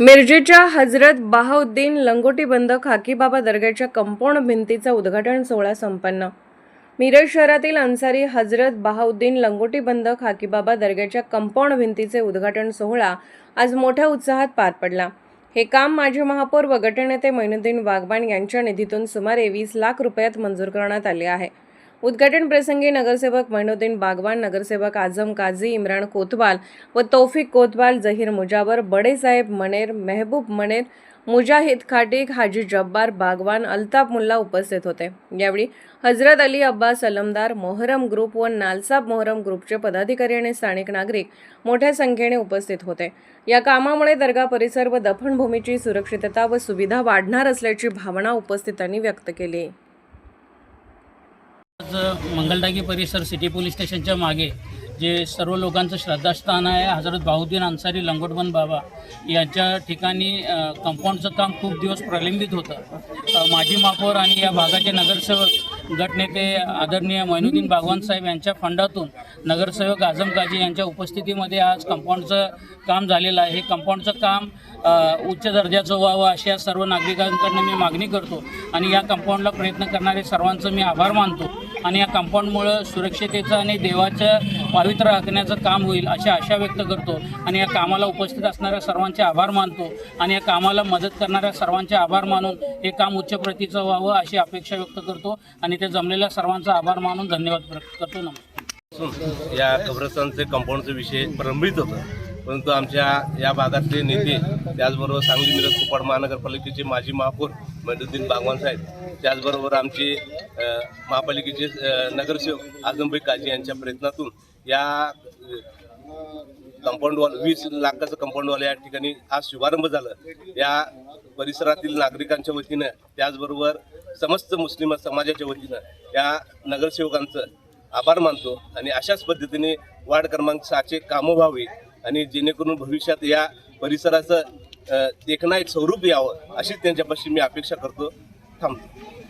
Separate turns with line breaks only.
मिरजेच्या हजरत बहाउद्दीन लंगोटी बंद खाकीबाबा दर्ग्याच्या कंपाऊंड भिंतीचा उद्घाटन सोहळा संपन्न। मिरज शहरातील अन्सारी हजरत बहाउद्दीन लंगोटी बंद खाकीबाबा दर्ग्याच्या कंपाऊंड भिंतीचे उद्घाटन सोहळा आज मोठ्या उत्साहात पार पडला। हे काम माजी महापौर व गटनेते मोइनुद्दीन वाघबाण यांच्या निधीतून सुमारे 20 लाख रुपयात मंजूर करण्यात आले आहे। उद्घाटन प्रसंगी नगरसेवक मोइनुद्दीन बागवान, नगरसेवक आझम काझी, इम्रान कोतवाल व तौफिक कोतवाल, जहीर मुजावर, बड़े साहेब मनेर, महबूब मनेर, मुजाहिद खाटिक, हाजी जब्बार बागवान, अल्ताफ मुल्ला उपस्थित होते। यावेळी हजरत अली अब्बास अलमदार, मोहरम ग्रुप व नालसाब मोहरम ग्रुपचे पदाधिकारी आणि स्थानिक नागरिक मोठ्या संख्येने उपस्थित होते। या कामामुळे दर्गा परिसर व दफनभूमीची सुरक्षितता व सुविधा वाढणार असल्याची भावना उपस्थितांनी व्यक्त केली।
आज मंगलटाकी परिसर सिटी पोलीस स्टेशनच्या मागे जे सर्व लोकांचं श्रद्धास्थान आहे हजरत बहाउद्दीन अन्सारी लंगोटबंद बाबा यांच्या ठिकाणी कंपाऊंडचं काम खूप दिवस प्रलंबित होतं। माजी महापौर आणि या भागाचे नगरसेवक गटनेते आदरणीय मोइनुद्दीन बागवान साहेब यांच्या फंडातून नगरसेवक आझम काझी यांच्या उपस्थितीमध्ये आज कंपाऊंडचं काम झालेलं आहे। हे कंपाऊंडचं काम उच्च दर्जाचं व्हावं अशी या सर्व नागरिकांकडून मी मागणी करतो आणि या कंपाऊंडला प्रयत्न करणारे सर्वांचं मी आभार मानतो आणि या कंपाऊंडमुळं सुरक्षितेचं आणि देवाचं पावित्र्य राखण्याचं काम होईल अशी आशा व्यक्त करतो आणि या कामाला उपस्थित असणाऱ्या सर्वांचे आभार मानतो आणि या कामाला मदत करणाऱ्या सर्वांचे आभार मानून हे काम उच्च प्रतीचं व्हावं अशी अपेक्षा व्यक्त करतो आणि ते जमलेल्या सर्वांचा आभार मानून धन्यवाद व्यक्त करतो। नमस्कार।
या कब्रस्तानचे कंपाऊंडचा विषय प्रलंबित होता, परंतु आमच्या या भागातले नेते, त्याचबरोबर सांगली मिरज कुपवाड महानगरपालिकेचे माजी महापौर मोइनुद्दीन बागवान साहेब, त्याचबरोबर आमचे महापालिकेचे नगरसेवक आझमभाई काझी यांच्या प्रयत्नातून या कंपाऊंडवाल 20 लाखाचं कंपाऊंडवाल या ठिकाणी आज शुभारंभ झालं। या परिसरातील नागरिकांच्या वतीनं त्याचबरोबर समस्त मुस्लिम समाजाच्या वतीनं या नगरसेवकांचं आभार मानतो आणि अशाच पद्धतीने वार्ड क्रमांक 6चे कामं व्हावी आणि जेणेकरून भविष्यात या परिसराचं देखणं एक स्वरूप यावं अशी त्यांच्यापाशी मी अपेक्षा करतो। थांबतो।